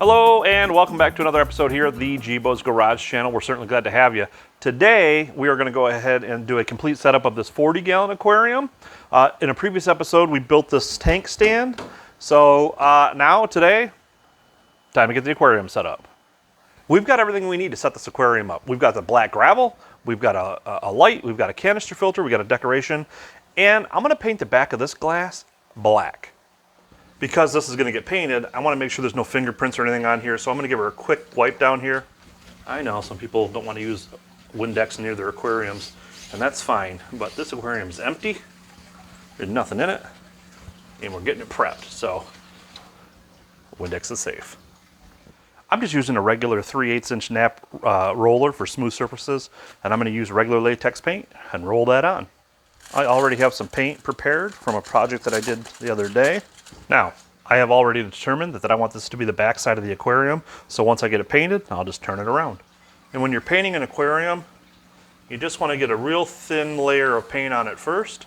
Hello and welcome back to another episode here of the Gebo's Garage channel. We're certainly glad to have you. Today we are going to go ahead and do a complete setup of this 40-gallon aquarium. In a previous episode we built this tank stand. So now today, time to get the aquarium set up. We've got everything we need to set this aquarium up. We've got the black gravel, we've got a light, we've got a canister filter, we've got a decoration, and I'm going to paint the back of this glass black. Because this is going to get painted, I want to make sure there's no fingerprints or anything on here, so I'm going to give her a quick wipe down here. I know some people don't want to use Windex near their aquariums, and that's fine, but this aquarium is empty, there's nothing in it, and we're getting it prepped, so Windex is safe. I'm just using a regular 3/8 inch nap roller for smooth surfaces, and I'm going to use regular latex paint and roll that on. I already have some paint prepared from a project that I did the other day. Now, I have already determined that I want this to be the back side of the aquarium, so once I get it painted, I'll just turn it around. And when you're painting an aquarium, you just want to get a real thin layer of paint on it first,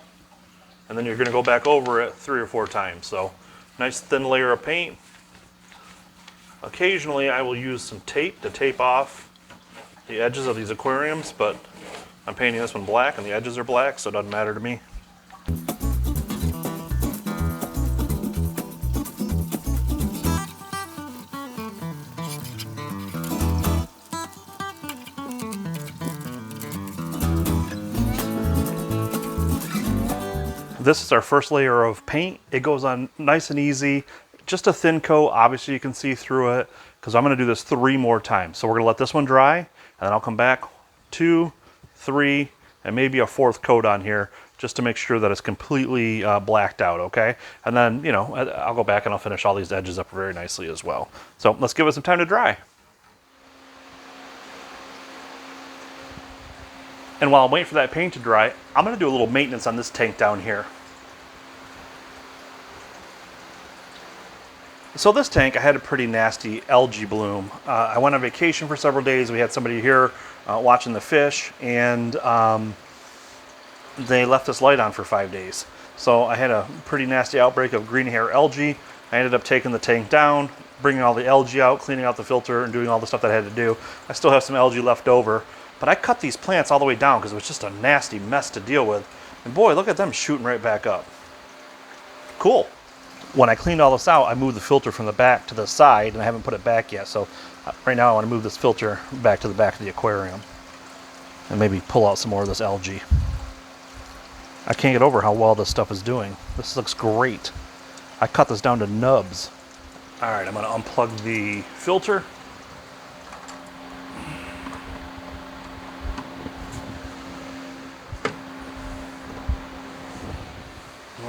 and then you're going to go back over it 3 or 4 times. So, nice thin layer of paint. Occasionally, I will use some tape to tape off the edges of these aquariums, but I'm painting this one black and the edges are black, so it doesn't matter to me. This is our first layer of paint. It goes on nice and easy. Just a thin coat, obviously you can see through it, because I'm going to do this 3 more times. So we're going to let this one dry, and then I'll come back 2, 3, and maybe a 4th coat on here, just to make sure that it's completely blacked out, okay? And then, you know, I'll go back and I'll finish all these edges up very nicely as well. So let's give it some time to dry. And while I'm waiting for that paint to dry, I'm going to do a little maintenance on this tank down here. So this tank, I had a pretty nasty algae bloom. I went on vacation for several days. We had somebody here watching the fish, and they left this light on for 5 days. So I had a pretty nasty outbreak of green hair algae. I ended up taking the tank down, bringing all the algae out, cleaning out the filter, and doing all the stuff that I had to do. I still have some algae left over, but I cut these plants all the way down because it was just a nasty mess to deal with. And boy, look at them shooting right back up. Cool. When I cleaned all this out, I moved the filter from the back to the side, and I haven't put it back yet. So right now I want to move this filter back to the back of the aquarium and maybe pull out some more of this algae. I can't get over how well this stuff is doing. This looks great. I cut this down to nubs. All right, I'm going to unplug the filter.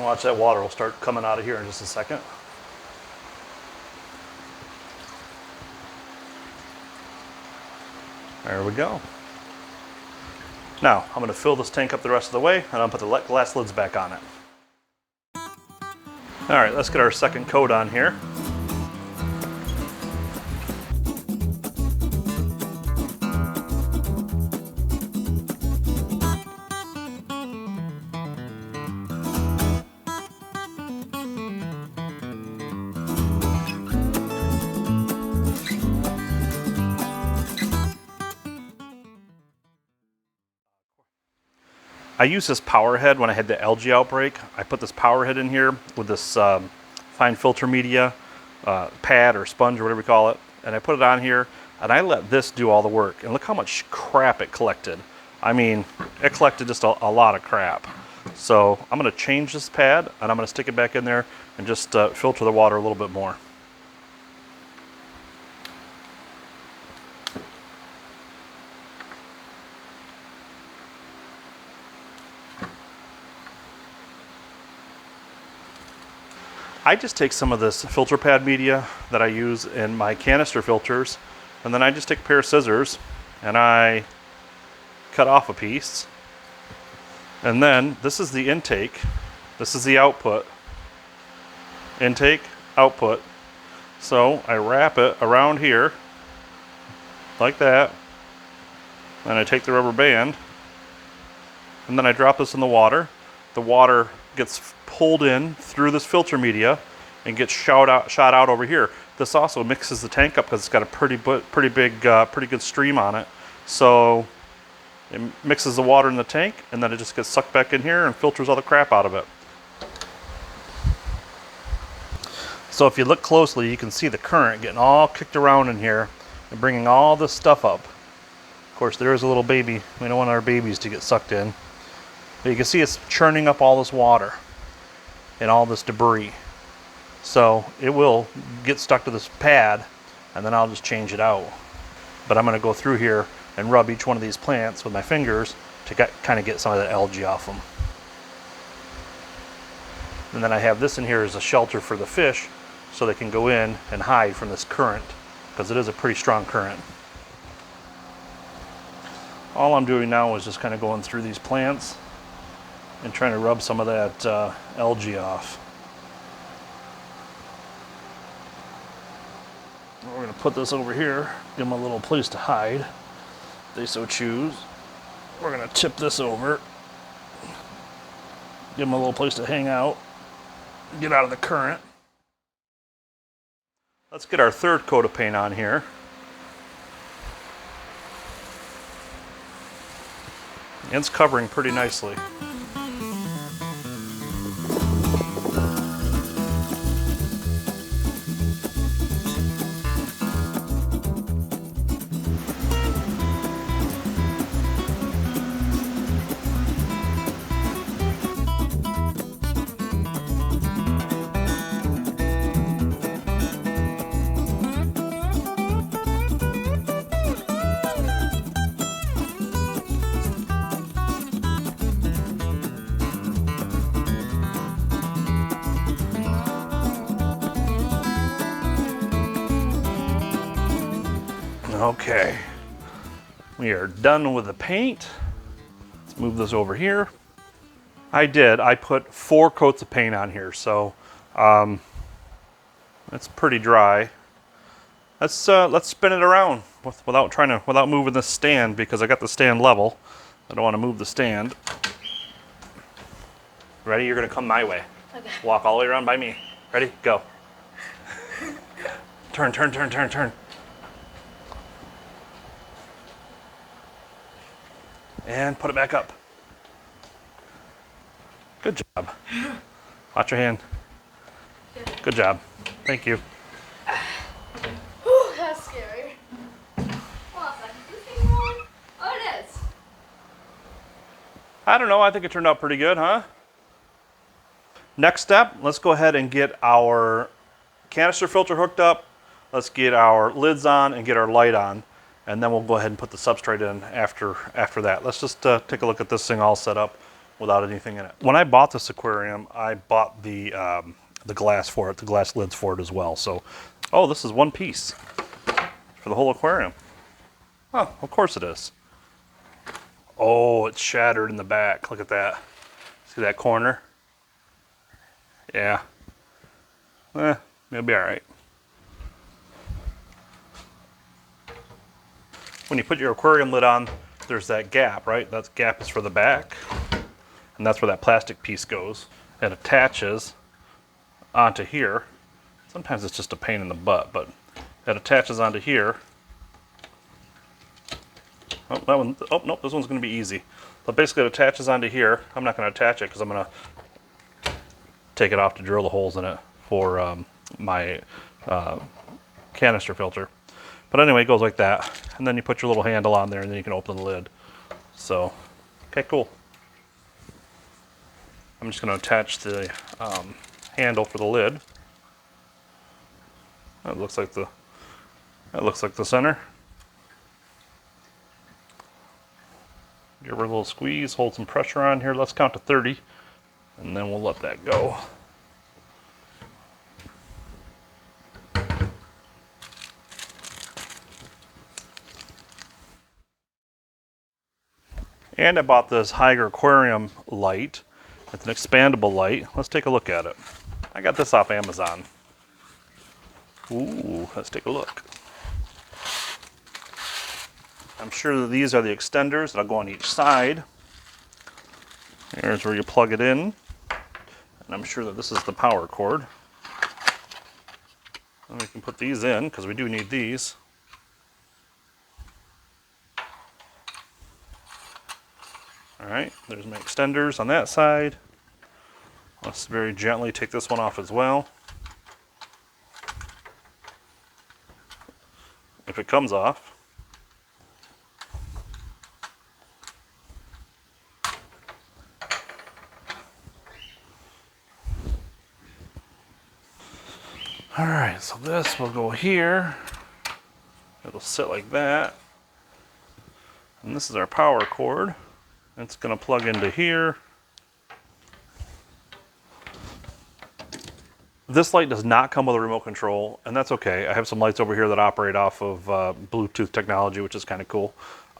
Watch that water will start coming out of here in just a second. There we go. Now, I'm going to fill this tank up the rest of the way, and I'll put the glass lids back on it. All right, let's get our second coat on here. I used this power head when I had the algae outbreak. I put this power head in here with this fine filter media, pad or sponge or whatever you call it, and I put it on here, and I let this do all the work. And look how much crap it collected. I mean, it collected just a lot of crap. So I'm going to change this pad, and I'm going to stick it back in there and just filter the water a little bit more. I just take some of this filter pad media that I use in my canister filters, and then I just take a pair of scissors and I cut off a piece. And then this is the intake, this is the output. Intake, output. So I wrap it around here like that, and I take the rubber band, and then I drop this in the water. The water gets pulled in through this filter media, and gets shot out over here. This also mixes the tank up because it's got a pretty good stream on it. So it mixes the water in the tank, and then it just gets sucked back in here and filters all the crap out of it. So if you look closely, you can see the current getting all kicked around in here and bringing all this stuff up. Of course, there is a little baby. We don't want our babies to get sucked in. But you can see it's churning up all this water and all this debris. So it will get stuck to this pad, and then I'll just change it out. But I'm going to go through here and rub each one of these plants with my fingers to kind of get some of that algae off them. And then I have this in here as a shelter for the fish, so they can go in and hide from this current, because it is a pretty strong current. All I'm doing now is just kind of going through these plants and trying to rub some of that algae off. We're going to put this over here, give them a little place to hide, if they so choose. We're going to tip this over, give them a little place to hang out, get out of the current. Let's get our third coat of paint on here. And it's covering pretty nicely. Okay, we are done with the paint. Let's move this over here. I put 4 coats of paint on here, so it's pretty dry. Let's spin it around without moving the stand, because I got the stand level. I don't want to move the stand. Ready? You're gonna come my way. Okay. Walk all the way around by me. Ready? Go. Turn, turn, turn, turn, turn. And put it back up. Good job. Watch your hand. Good job. Thank you. Whew, that's scary. Hold on a second. Is this thing rolling? Oh, it is. I don't know. I think it turned out pretty good, huh? Next step, let's go ahead and get our canister filter hooked up. Let's get our lids on and get our light on. And then we'll go ahead and put the substrate in after that. Let's just take a look at this thing all set up without anything in it. When I bought this aquarium, I bought the glass for it, the glass lids for it as well. So, oh, this is one piece for the whole aquarium. Oh, of course it is. Oh, it's shattered in the back. Look at that. See that corner? Yeah. It'll be all right. When you put your aquarium lid on, there's that gap, right? That gap is for the back, and that's where that plastic piece goes. It attaches onto here. Sometimes it's just a pain in the butt, but it attaches onto here. Oh, that one, oh, nope, this one's gonna be easy. But basically it attaches onto here. I'm not gonna attach it because I'm gonna take it off to drill the holes in it for my canister filter. But anyway, it goes like that. And then you put your little handle on there and then you can open the lid. So, okay, cool. I'm just gonna attach the handle for the lid. That looks like the center. Give her a little squeeze, hold some pressure on here. Let's count to 30, and then we'll let that go. And I bought this Hygger Aquarium light. It's an expandable light. Let's take a look at it. I got this off Amazon. Ooh, let's take a look. I'm sure that these are the extenders that'll go on each side. Here's where you plug it in. And I'm sure that this is the power cord. And we can put these in because we do need these. All right, there's my extenders on that side. Let's very gently take this one off as well. If it comes off. All right, so this will go here. It'll sit like that. And this is our power cord. It's going to plug into here. This light does not come with a remote control, and that's okay. I have some lights over here that operate off of Bluetooth technology, which is kind of cool.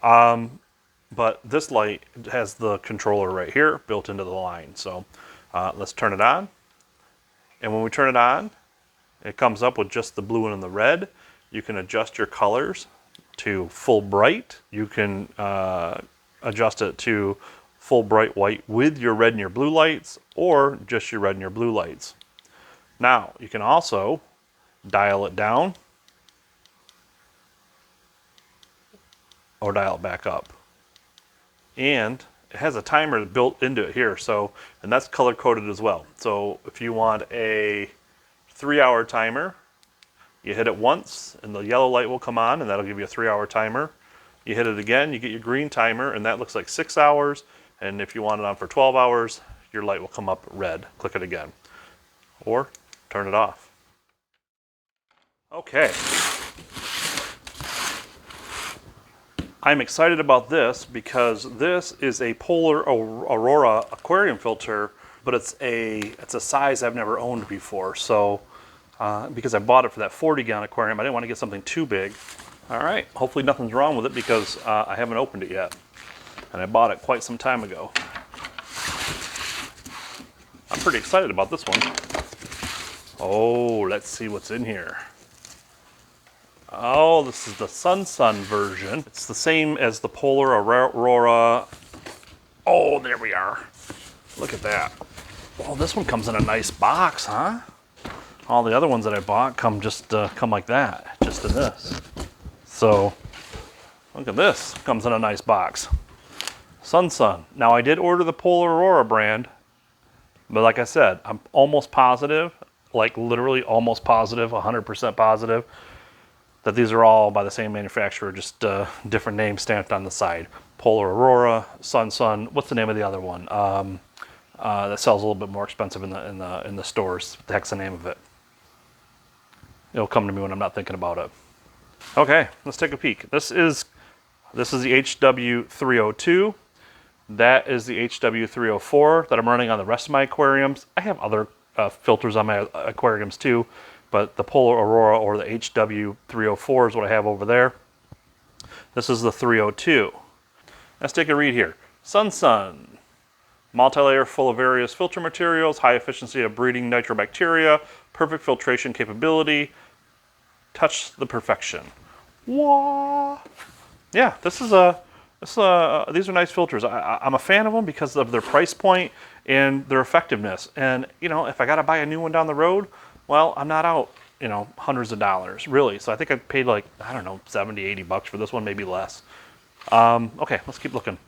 But this light has the controller right here built into the line. So let's turn it on. And when we turn it on, it comes up with just the blue and the red. You can adjust your colors to full bright. You can adjust it to full bright white with your red and your blue lights, or just your red and your blue lights. Now, you can also dial it down or dial it back up. And it has a timer built into it here, so, and that's color coded as well. So if you want a 3-hour timer, you hit it once and the yellow light will come on, and that'll give you a 3-hour timer. You hit it again, you get your green timer, and that looks like 6 hours. And if you want it on for 12 hours, your light will come up red. Click it again. Or turn it off. Okay. I'm excited about this because this is a Polar Aurora aquarium filter, but it's a size I've never owned before. So because I bought it for that 40-gallon aquarium, I didn't want to get something too big. All right, hopefully nothing's wrong with it because I haven't opened it yet. And I bought it quite some time ago. I'm pretty excited about this one. Oh, let's see what's in here. Oh, this is the Sun version. It's the same as the Polar Aurora. Oh, there we are. Look at that. Oh, this one comes in a nice box, huh? All the other ones that I bought come like that, just in this. So, look at this. Comes in a nice box. Sun. Now, I did order the Polar Aurora brand, but like I said, I'm almost positive, like literally almost positive, 100% positive, that these are all by the same manufacturer, just different names stamped on the side. Polar Aurora, Sun. What's the name of the other one? That sells a little bit more expensive in the stores. What the heck's the name of it? It'll come to me when I'm not thinking about it. Okay, let's take a peek. This is the HW302. That is the HW304 that I'm running on the rest of my aquariums. I have other filters on my aquariums too, but the Polar Aurora or the HW304 is what I have over there. This is the 302. Let's take a read here. Sun. Multi-layer full of various filter materials, high efficiency of breeding nitrobacteria, perfect filtration capability, touch the perfection. Wah! Yeah, these are nice filters. I'm a fan of them because of their price point and their effectiveness. And, you know, if I got to buy a new one down the road, well, I'm not out, you know, hundreds of dollars, really. So I think I paid like, I don't know, 70, 80 bucks for this one, maybe less. Okay, let's keep looking.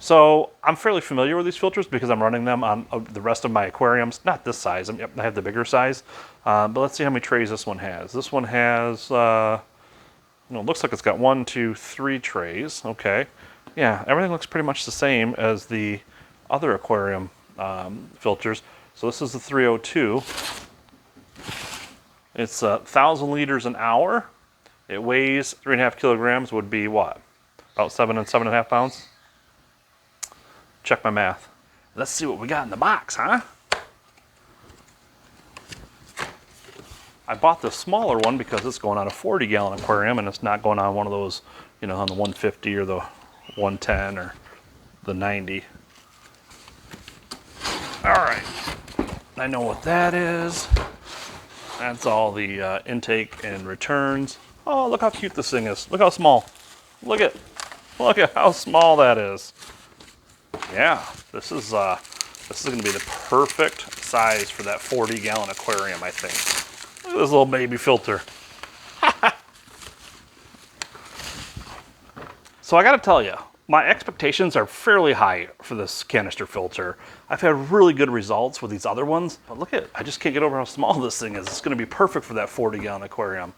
So I'm fairly familiar with these filters because I'm running them on the rest of my aquariums. Not this size, I have the bigger size. But let's see how many trays this one has. This one has, it looks like it's got 1, 2, 3 trays. Okay. Yeah, everything looks pretty much the same as the other aquarium filters. So this is the 302. It's 1,000 liters an hour. It weighs 3.5 kilograms, would be what? About 7.5 pounds? Check my math. Let's see what we got in the box, huh? I bought the smaller one because it's going on a 40-gallon aquarium and it's not going on one of those, you know, on the 150 or the 110 or the 90. All right, I know what that is. That's all the intake and returns. Oh, look how cute this thing is. Look how small. Look at how small that is. Yeah, this is going to be the perfect size for that 40-gallon aquarium, I think. This little baby filter. So I got to tell you, my expectations are fairly high for this canister filter. I've had really good results with these other ones, but look at it. I just can't get over how small this thing is. It's going to be perfect for that 40-gallon aquarium.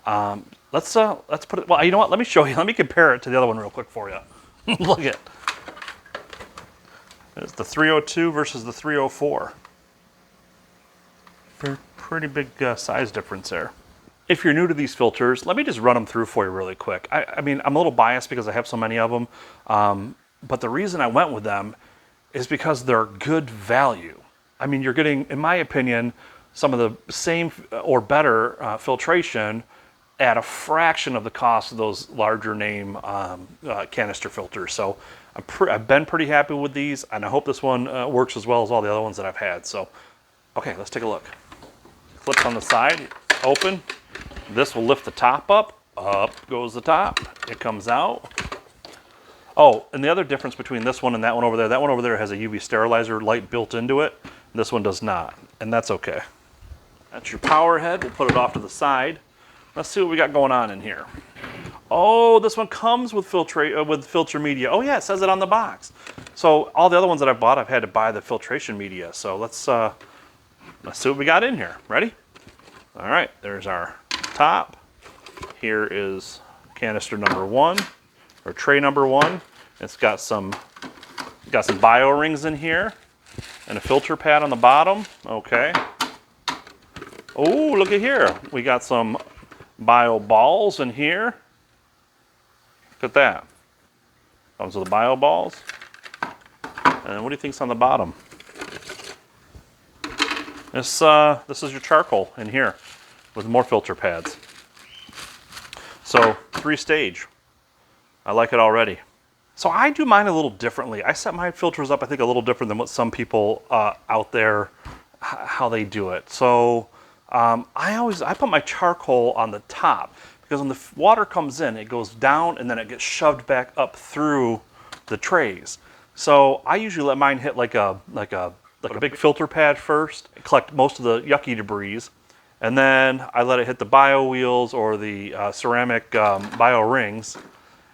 Let's put it. Well, you know what? Let me show you. Let me compare it to the other one real quick for you. Look at it. It's the 302 versus the 304. Pretty big size difference there. If you're new to these filters, let me just run them through for you really quick. I mean, I'm a little biased because I have so many of them, but the reason I went with them is because they're good value. I mean, you're getting, in my opinion, some of the same or better filtration at a fraction of the cost of those larger name canister filters. So I've been pretty happy with these, and I hope this one works as well as all the other ones that I've had. So, okay, let's take a look. Flips on the side, open. This will lift the top up. Up goes the top. It comes out. Oh, and the other difference between this one and that one over there has a UV sterilizer light built into it. This one does not, and that's okay. That's your power head. We'll put it off to the side. Let's see what we got going on in here. Oh, this one comes with filter media. Oh yeah, it says it on the box. So all the other ones that I've bought, I've had to buy the filtration media. So let's see what we got in here. Ready? All right, there's our top. Here is canister number 1, or tray number 1. It's got some bio rings in here, and a filter pad on the bottom. Okay. Oh, look at here. We got some bio balls in here. Look at that. Comes with the bio balls. And what do you think's on the bottom? This is your charcoal in here with more filter pads. So 3-stage. I like it already. So I do mine a little differently. I set my filters up, I think, a little different than what some people out there, how they do it. So I put my charcoal on the top, because when the water comes in, it goes down and then it gets shoved back up through the trays. So I usually let mine hit like a big filter pad first, collect most of the yucky debris, and then I let it hit the bio wheels or the ceramic bio rings,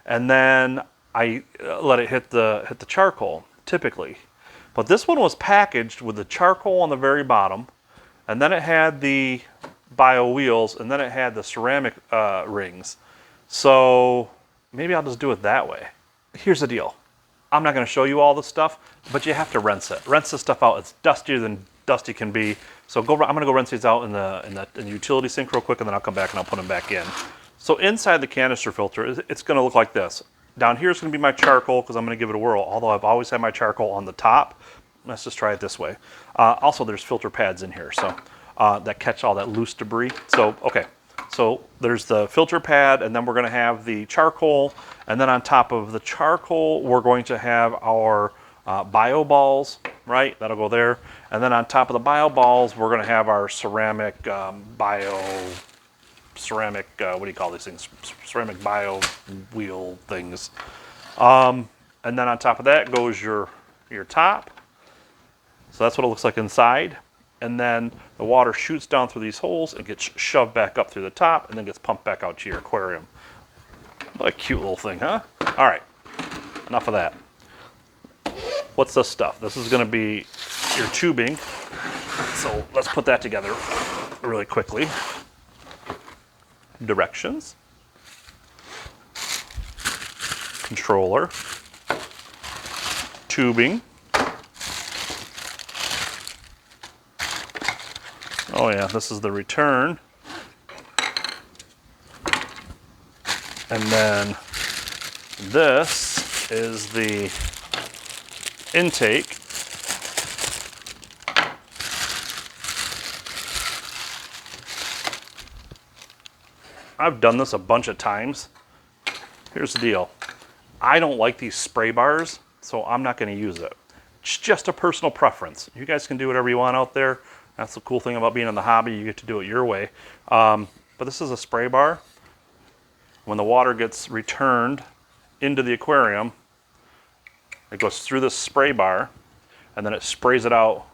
and then I let it hit the charcoal, typically. But this one was packaged with the charcoal on the very bottom, and then it had the bio wheels, and then it had the ceramic rings. So maybe I'll just do it that way. Here's the deal. I'm not going to show you all the stuff, but you have to rinse it. Rinse this stuff out. It's dustier than dusty can be. So I'm going to go rinse these out in the utility sink real quick, and then I'll come back and I'll put them back in. So inside the canister filter, it's going to look like this. Down here is going to be my charcoal, because I'm going to give it a whirl, although I've always had my charcoal on the top. Let's just try it this way. Also, there's filter pads in here, so that catch all that loose debris. So, okay. So there's the filter pad, and then we're going to have the charcoal, and then on top of the charcoal, we're going to have our bio balls, right? That'll go there. And then on top of the bio balls, we're going to have our ceramic what do you call these things? Ceramic bio wheel things. And then on top of that goes your top. So that's what it looks like inside. And then the water shoots down through these holes and gets shoved back up through the top, and then gets pumped back out to your aquarium. What a cute little thing, huh? All right, enough of that. What's this stuff? This is going to be your tubing. So let's put that together really quickly. Directions. Controller. Tubing. Oh yeah, this is the return. And then this is the intake. I've done this a bunch of times. Here's the deal. I don't like these spray bars, so I'm not going to use it. It's just a personal preference. You guys can do whatever you want out there. That's the cool thing about being in the hobby. You get to do it your way. But this is a spray bar. When the water gets returned into the aquarium, it goes through this spray bar, and then it sprays it out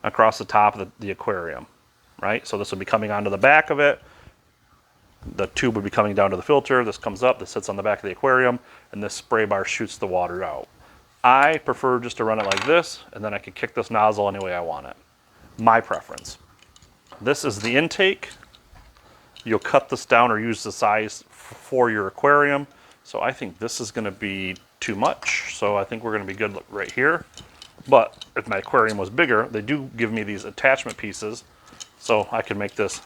across the top of the aquarium. right? So this would be coming onto the back of it. The tube would be coming down to the filter. This comes up, this sits on the back of the aquarium, and this spray bar shoots the water out. I prefer just to run it like this, and then I can kick this nozzle any way I want it. My preference. This is the intake. You'll cut this down or use the size for your aquarium. So I think this is going to be too much. So I think we're going to be good right here. But if my aquarium was bigger, they do give me these attachment pieces. So I could make this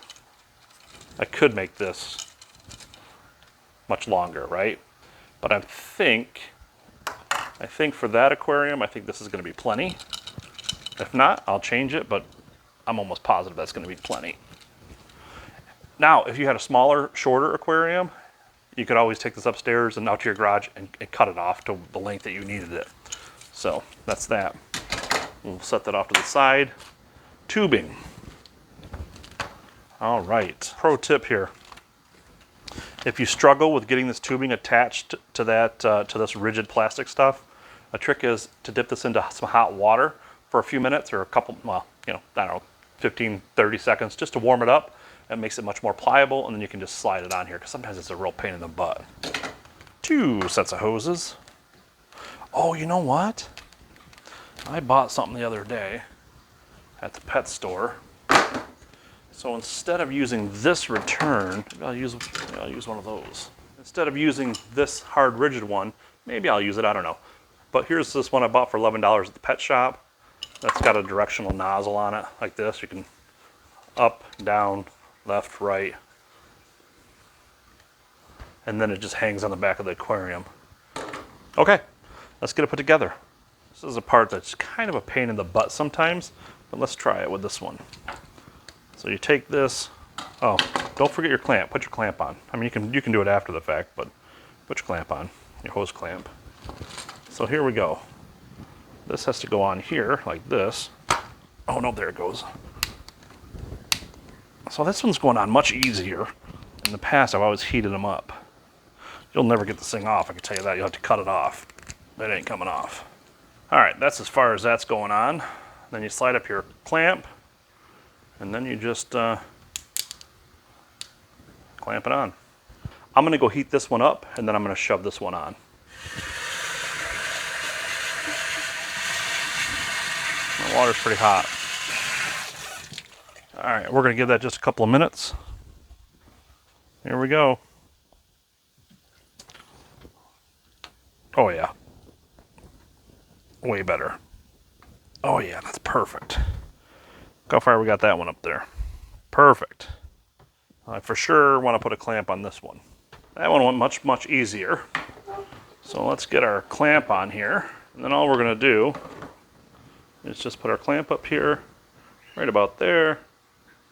much longer, right? But I think for that aquarium, I think this is going to be plenty. If not, I'll change it, but I'm almost positive that's going to be plenty. Now, if you had a smaller, shorter aquarium, you could always take this upstairs and out to your garage and cut it off to the length that you needed it. So that's that. We'll set that off to the side. Tubing. All right, pro tip here. If you struggle with getting this tubing attached to that to this rigid plastic stuff, a trick is to dip this into some hot water for a few minutes or a couple, well, I don't know, 15, 30 seconds just to warm it up. It makes it much more pliable, and then you can just slide it on here because sometimes it's a real pain in the butt. 2 sets of hoses. Oh, you know what? I bought something the other day at the pet store. So instead of using this return, maybe I'll use one of those. Instead of using this hard rigid one, maybe I'll use it, I don't know. But here's this one I bought for $11 at the pet shop. That's got a directional nozzle on it, like this. You can up, down, left, right. And then it just hangs on the back of the aquarium. Okay, let's get it put together. This is a part that's kind of a pain in the butt sometimes, but let's try it with this one. So you take this, oh, don't forget your clamp, put your clamp on. I mean, you can do it after the fact, but put your clamp on, your hose clamp. So here we go. This has to go on here, like this. Oh no, there it goes. So this one's going on much easier. In the past, I've always heated them up. You'll never get this thing off, I can tell you that. You'll have to cut it off. It ain't coming off. All right, that's as far as that's going on. Then you slide up your clamp, and then you just clamp it on. I'm gonna go heat this one up, and then I'm gonna shove this one on. The water's pretty hot. All right, we're gonna give that just a couple of minutes. Here we go. Oh yeah. Way better. Oh yeah, that's perfect. Look how far we got that one up there. Perfect. I for sure want to put a clamp on this one. That one went much, much easier. So let's get our clamp on here. And then all we're gonna do is just put our clamp up here, right about there,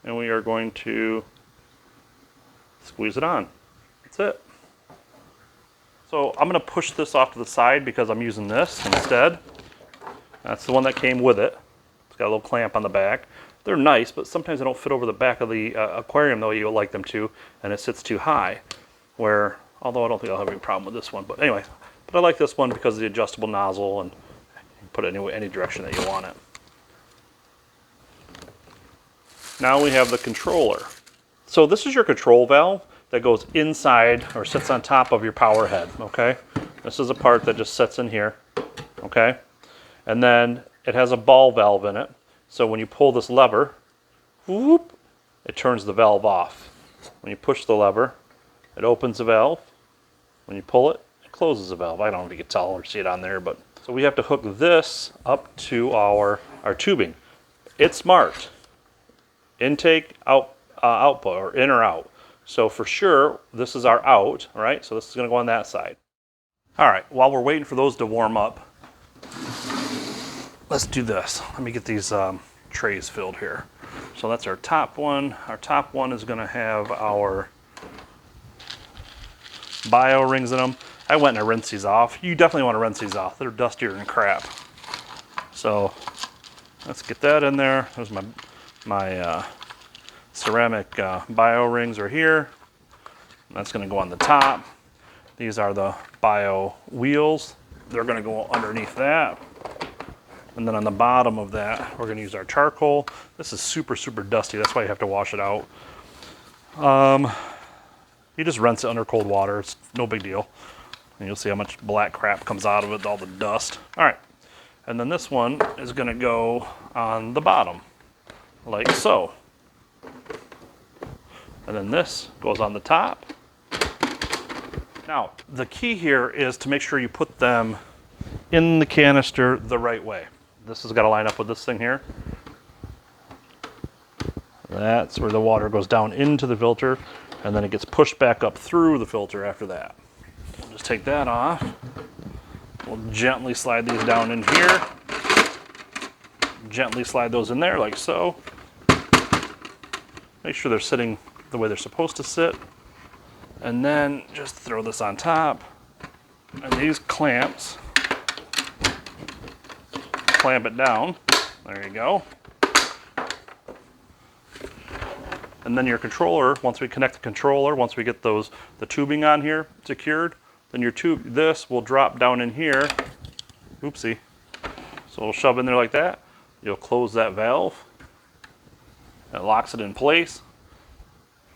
and we are going to squeeze it on. That's it. So I'm gonna push this off to the side because I'm using this instead. That's the one that came with it. It's got a little clamp on the back. They're nice, but sometimes they don't fit over the back of the aquarium the way you would like them to, and it sits too high. Where, although I don't think I'll have any problem with this one, but anyway. But I like this one because of the adjustable nozzle, and you can put it any direction that you want it. Now we have the controller. So this is your control valve that goes inside or sits on top of your power head, okay? This is a part that just sits in here, okay? And then it has a ball valve in it. So when you pull this lever, whoop, it turns the valve off. When you push the lever, it opens the valve. When you pull it, it closes the valve. I don't know if you can tell or see it on there, but so we have to hook this up to our tubing. It's marked intake, output, or in or out. So for sure, this is our out, right? So this is gonna go on that side. All right, while we're waiting for those to warm up, let's do this. Let me get these trays filled here. So that's our top one. Our top one is gonna have our bio rings in them. I went and I rinsed these off. You definitely wanna rinse these off. They're dustier than crap. So let's get that in there. There's my ceramic bio rings are here. That's gonna go on the top. These are the bio wheels. They're gonna go underneath that. And then on the bottom of that, we're gonna use our charcoal. This is super, super dusty. That's why you have to wash it out. You just rinse it under cold water. It's no big deal. And you'll see how much black crap comes out of it, all the dust. All right, and then this one is gonna go on the bottom, like so. And then this goes on the top. Now, the key here is to make sure you put them in the canister the right way. This has got to line up with this thing here. That's where the water goes down into the filter, and then it gets pushed back up through the filter after that. We'll just take that off. We'll gently slide these down in here. Gently slide those in there like so. Make sure they're sitting the way they're supposed to sit. And then just throw this on top. And these clamps clamp it down. There you go. And then your controller, once we connect the controller, once we get the tubing on here secured, then your this will drop down in here. Oopsie. So we'll shove in there like that. You'll close that valve. It locks it in place.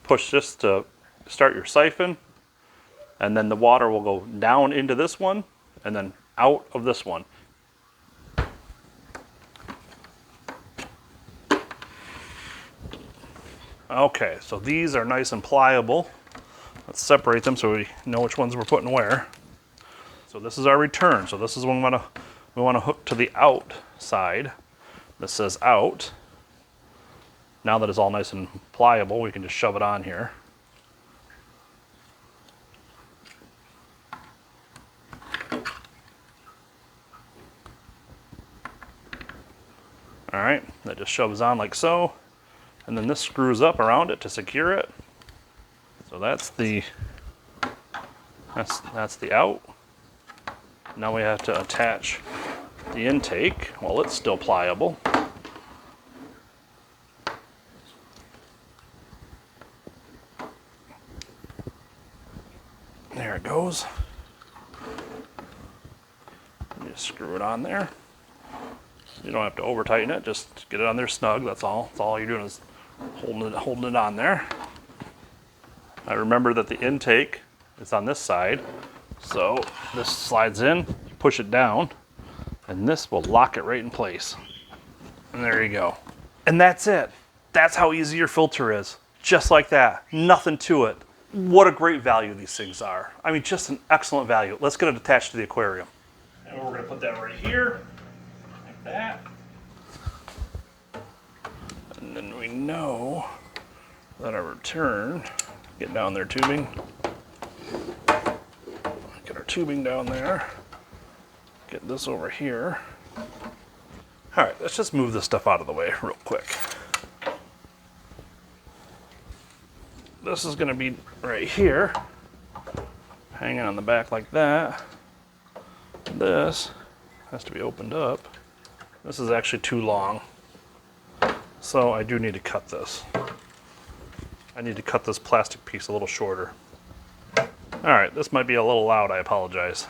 Push this to start your siphon. And then the water will go down into this one and then out of this one. Okay, so these are nice and pliable. Let's separate them so we know which ones we're putting where. So this is our return. So this is when we want to hook to the out side. This says out. Now that it's all nice and pliable, we can just shove it on here. All right, that just shoves on like so. And then this screws up around it to secure it. So that's the out. Now we have to attach the intake while it's still pliable. There it goes. Just screw it on there. You don't have to over tighten it, just get it on there snug, that's all. That's all you're doing is holding it on there. I remember that the intake is on this side, so this slides in, you push it down, and this will lock it right in place. And there you go. And that's it. That's how easy your filter is. Just like that. Nothing to it. What a great value these things are. I mean, just an excellent value. Let's get it attached to the aquarium. And we're going to put that right here, like that. And then we know that our return, get down there tubing, get our tubing down there, get this over here. All right, let's just move this stuff out of the way real quick. This is gonna be right here, hanging on the back like that. This has to be opened up. This is actually too long. So I do need to cut this. I need to cut this plastic piece a little shorter. All right, this might be a little loud, I apologize.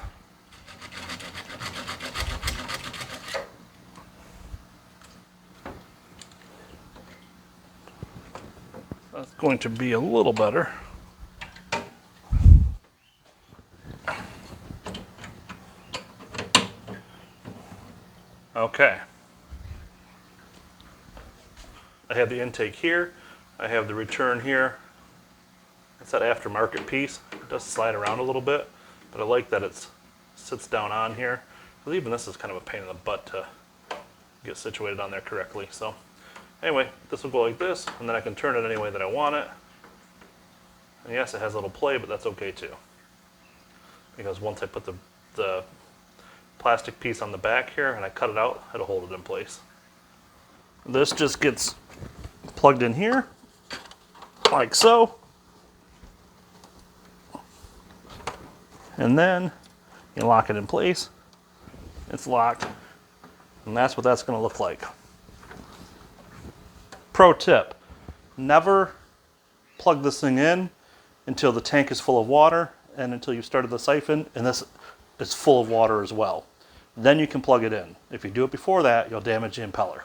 That's going to be a little better. Okay. I have the intake here. I have the return here. It's that aftermarket piece. It does slide around a little bit, but I like that it sits down on here. But even this is kind of a pain in the butt to get situated on there correctly. So anyway, this will go like this, and then I can turn it any way that I want it. And yes, it has a little play, but that's okay too. Because once I put the plastic piece on the back here and I cut it out, it'll hold it in place. This just gets plugged in here, like so. And then you lock it in place. It's locked, and that's what that's gonna look like. Pro tip, never plug this thing in until the tank is full of water and until you started the siphon, and this is full of water as well. then you can plug it in. If you do it before that, you'll damage the impeller.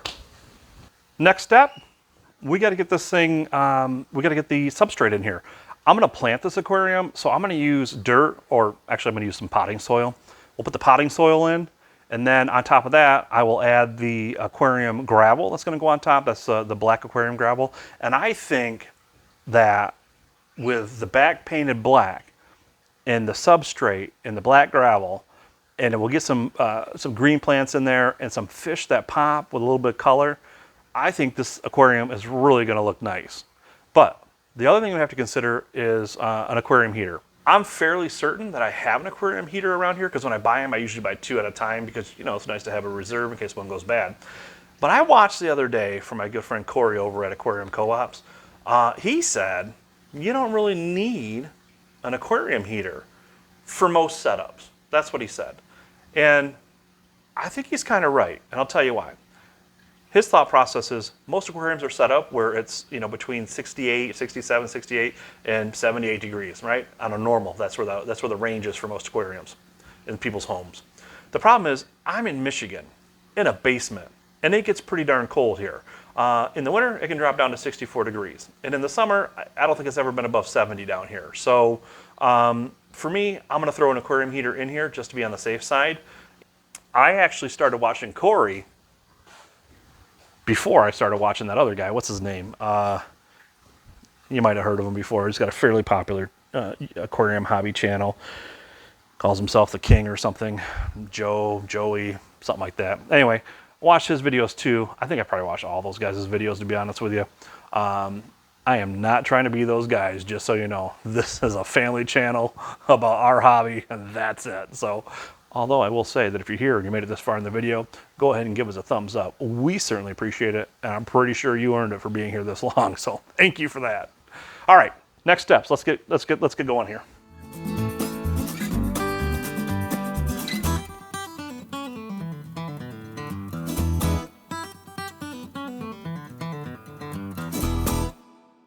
Next step, we got to get this thing, we got to get the substrate in here. I'm going to plant this aquarium, so I'm going to use dirt, or actually I'm going to use some potting soil. We'll put the potting soil in, and then on top of that, I will add the aquarium gravel that's going to go on top. That's the black aquarium gravel. And I think that with the back painted black and the substrate and the black gravel, and we'll get some green plants in there and some fish that pop with a little bit of color, I think this aquarium is really going to look nice. But the other thing we have to consider is an aquarium heater. I'm fairly certain that I have an aquarium heater around here because when I buy them, I usually buy 2 at a time because, you know, it's nice to have a reserve in case one goes bad. But I watched the other day from my good friend Corey over at Aquarium Co-ops. He said, you don't really need an aquarium heater for most setups. That's what he said. And I think he's kind of right, and I'll tell you why. His thought process is most aquariums are set up where it's, you know, between 68, 67, 68, and 78 degrees, right? On a normal, that's where the range is for most aquariums in people's homes. The problem is I'm in Michigan, in a basement, and it gets pretty darn cold here. In the winter, it can drop down to 64 degrees. And in the summer, I don't think it's ever been above 70 down here. So for me, I'm going to throw an aquarium heater in here just to be on the safe side. I actually started watching Corey before I started watching that other guy. What's his name? You might have heard of him before. He's got a fairly popular aquarium hobby channel. Calls himself the King or something. Joey, something like that. Anyway, watch his videos too. I think I probably watched all those guys' videos, to be honest with you. I am not trying to be those guys, just so you know. This is a family channel about our hobby, and that's it. So, although I will say that if you're here and you made it this far in the video, go ahead and give us a thumbs up. We certainly appreciate it, and I'm pretty sure you earned it for being here this long. So, thank you for that. All right, next steps. Let's get going here.